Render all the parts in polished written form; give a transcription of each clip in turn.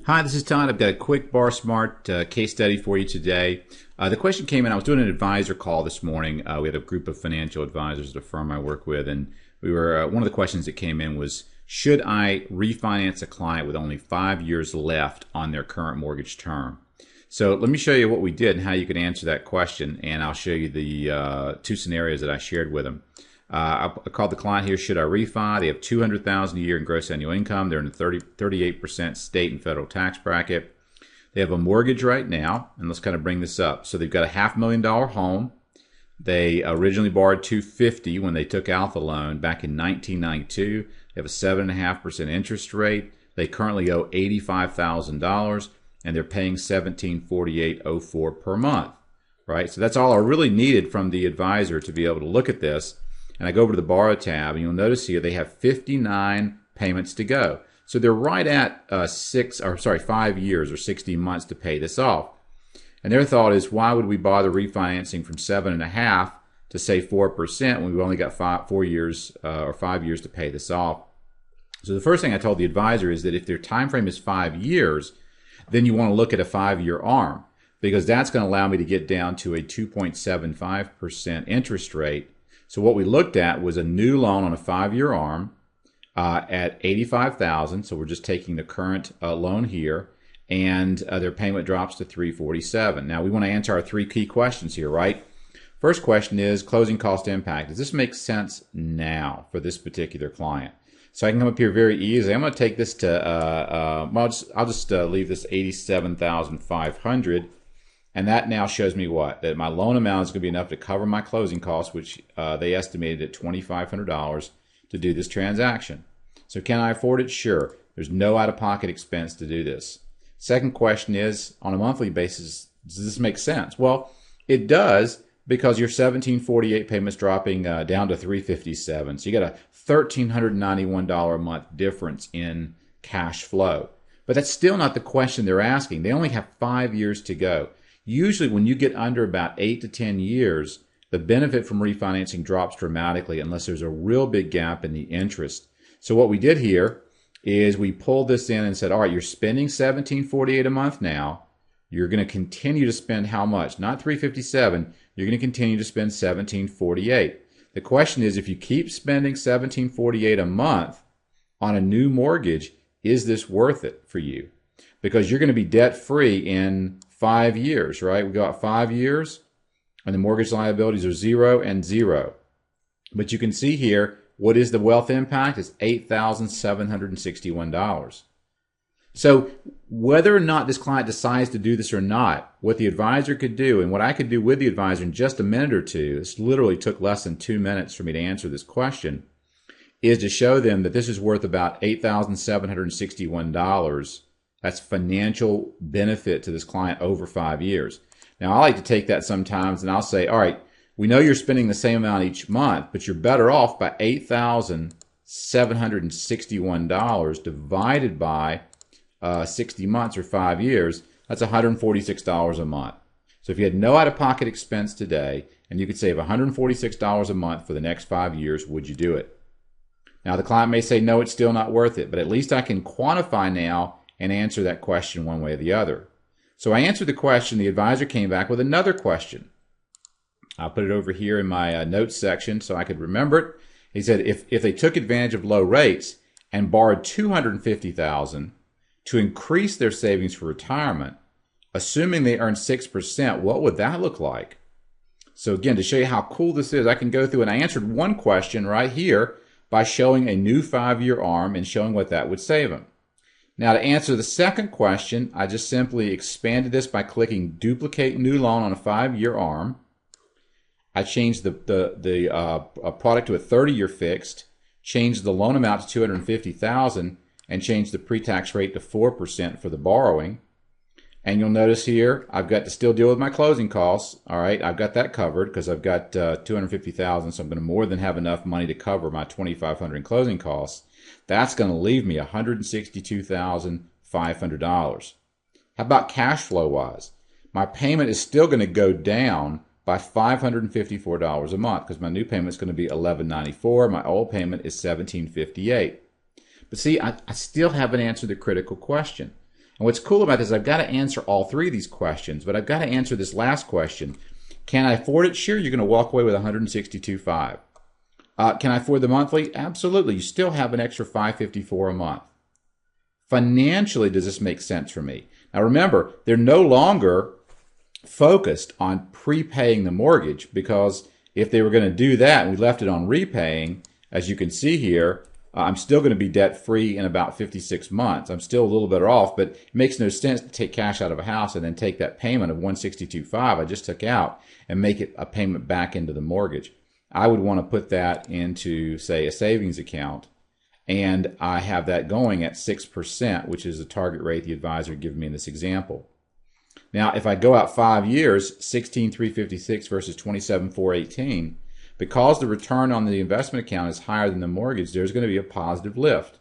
Hi, this is Todd. I've got a quick Bar Smart case study for you today. The question came in. I was doing an advisor call this morning. We had a group of financial advisors at a firm I work with, and we were one of the questions that came in was, should I refinance a client with only 5 years left on their current mortgage term? So let me show you what we did and how you could answer that question, and I'll show you the two scenarios that I shared with them. I called the client here, should I refi? They have $200,000 a year in gross annual income. They're in the 38% state and federal tax bracket. They have a mortgage right now, and let's kind of bring this up. So they've got a $500,000 home. They originally borrowed $250,000 when they took out the loan back in 1992. They have a 7.5% interest rate. They currently owe $85,000, and they're paying $1,748.04 per month. Right? So that's all I really needed from the advisor to be able to look at this. And I go over to the Borrow tab, and you'll notice here they have 59 payments to go. So they're right at 5 years or 60 months to pay this off. And their thought is, why would we bother refinancing from 7.5 to say 4% when we've only got 4 years or 5 years to pay this off? So the first thing I told the advisor is that if their time frame is 5 years, then you want to look at a 5-year ARM, because that's going to allow me to get down to a 2.75% interest rate. So what we looked at was a new loan on a 5-year ARM at $85,000. So we're just taking the current loan here, and their payment drops to $347. Now we want to answer our three key questions here, right? First question is closing cost impact. Does this make sense now for this particular client? So I can come up here very easily. I'm going to take this to I'll just leave this $87,500. And that now shows me what? That my loan amount is going to be enough to cover my closing costs, which they estimated at $2,500 to do this transaction. So can I afford it? Sure. There's no out-of-pocket expense to do this. Second question is, on a monthly basis, does this make sense? Well, it does, because your $1,748 payment's dropping down to $357. So you got a $1,391 a month difference in cash flow. But that's still not the question they're asking. They only have 5 years to go. Usually when you get under about 8 to 10 years, the benefit from refinancing drops dramatically unless there's a real big gap in the interest. So what we did here is we pulled this in and said, all right, you're spending $1,748 a month now. You're going to continue to spend how much? Not $357. You're going to continue to spend $1,748. The question is, if you keep spending $1,748 a month on a new mortgage, is this worth it for you? Because you're going to be debt-free in 5 years, right? We got 5 years, and the mortgage liabilities are 0 and 0. But you can see here, what is the wealth impact? It's $8,761. So whether or not this client decides to do this or not, what the advisor could do, and what I could do with the advisor in just a minute or two, this literally took less than 2 minutes for me to answer this question, is to show them that this is worth about $8,761. That's financial benefit to this client over 5 years. Now, I like to take that sometimes and I'll say, all right, we know you're spending the same amount each month, but you're better off by $8,761 divided by 60 months or 5 years. That's $146 a month. So if you had no out-of-pocket expense today and you could save $146 a month for the next 5 years, would you do it? Now, the client may say, no, it's still not worth it, but at least I can quantify now and answer that question one way or the other. So I answered the question. The advisor came back with another question. I'll put it over here in my notes section so I could remember it. He said, if they took advantage of low rates and borrowed $250,000 to increase their savings for retirement, assuming they earn 6%, what would that look like? So again, to show you how cool this is, I can go through and I answered one question right here by showing a new 5-year ARM and showing what that would save them. Now, to answer the second question, I just simply expanded this by clicking Duplicate New Loan on a 5-year ARM. I changed the product to a 30-year fixed, changed the loan amount to $250,000, and changed the pre-tax rate to 4% for the borrowing. And you'll notice here, I've got to still deal with my closing costs. All right, I've got that covered because I've got $250,000, so I'm going to more than have enough money to cover my $2,500 in closing costs. That's going to leave me $162,500. How about cash flow wise? My payment is still going to go down by $554 a month because my new payment is going to be $1,194. My old payment is $1,758. But see, I still haven't answered the critical question. And what's cool about this, I've got to answer all three of these questions, but I've got to answer this last question. Can I afford it? Sure, you're going to walk away with $162,500. Can I afford the monthly? Absolutely. You still have an extra $554 a month. Financially, does this make sense for me? Now remember, they're no longer focused on prepaying the mortgage, because if they were going to do that and we left it on repaying, as you can see here, I'm still going to be debt-free in about 56 months. I'm still a little better off, but it makes no sense to take cash out of a house and then take that payment of $162,500 I just took out and make it a payment back into the mortgage. I would want to put that into, say, a savings account, and I have that going at 6%, which is the target rate the advisor gave me in this example. Now, if I go out 5 years, 16,356 versus 27,418, because the return on the investment account is higher than the mortgage, there's going to be a positive lift.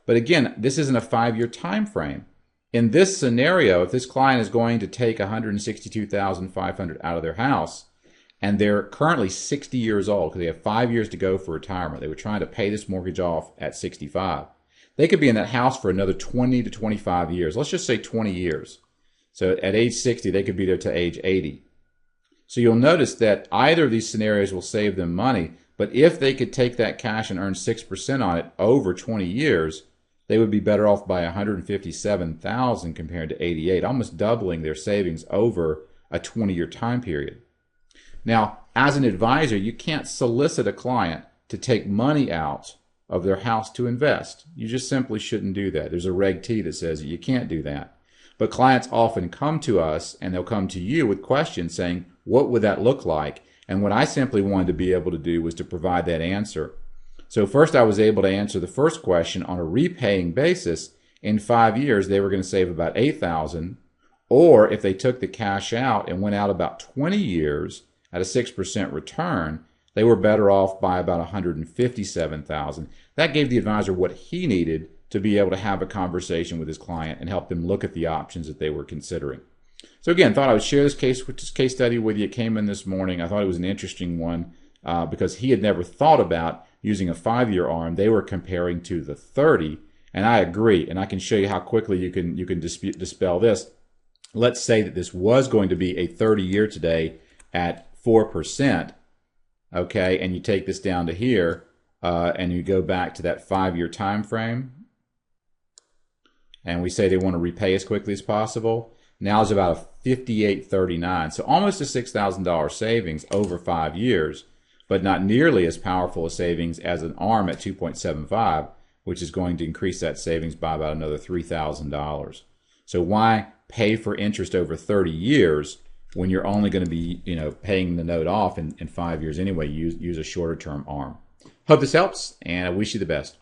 But again, this isn't a 5-year time frame. In this scenario, if this client is going to take $162,500 out of their house, and they're currently 60 years old, because they have 5 years to go for retirement, they were trying to pay this mortgage off at 65, they could be in that house for another 20 to 25 years. Let's just say 20 years. So at age 60, they could be there to age 80. So you'll notice that either of these scenarios will save them money, but if they could take that cash and earn 6% on it over 20 years, they would be better off by $157,000 compared to $88,000, almost doubling their savings over a 20-year time period. Now, as an advisor, you can't solicit a client to take money out of their house to invest. You just simply shouldn't do that. There's a Reg T that says that you can't do that. But clients often come to us, and they'll come to you with questions saying, what would that look like? And what I simply wanted to be able to do was to provide that answer. So first I was able to answer the first question on a repaying basis. In 5 years, they were going to save about $8,000. Or if they took the cash out and went out about 20 years at a 6% return, they were better off by about $157,000. That gave the advisor what he needed to be able to have a conversation with his client and help them look at the options that they were considering. So again, thought I would share this case study with you. It came in this morning. I thought it was an interesting one because he had never thought about using a 5-year ARM. They were comparing to the 30, and I agree. And I can show you how quickly you can dispel this. Let's say that this was going to be a 30-year today at 4%, okay, and you take this down to here, and you go back to that 5-year time frame, and we say they want to repay as quickly as possible. Now it's about a 58.39, so almost a $6,000 savings over 5 years, but not nearly as powerful a savings as an ARM at 2.75, which is going to increase that savings by about another $3,000. So why pay for interest over 30 years when you're only going to be, paying the note off in 5 years anyway? Use a shorter term ARM. Hope this helps, and I wish you the best.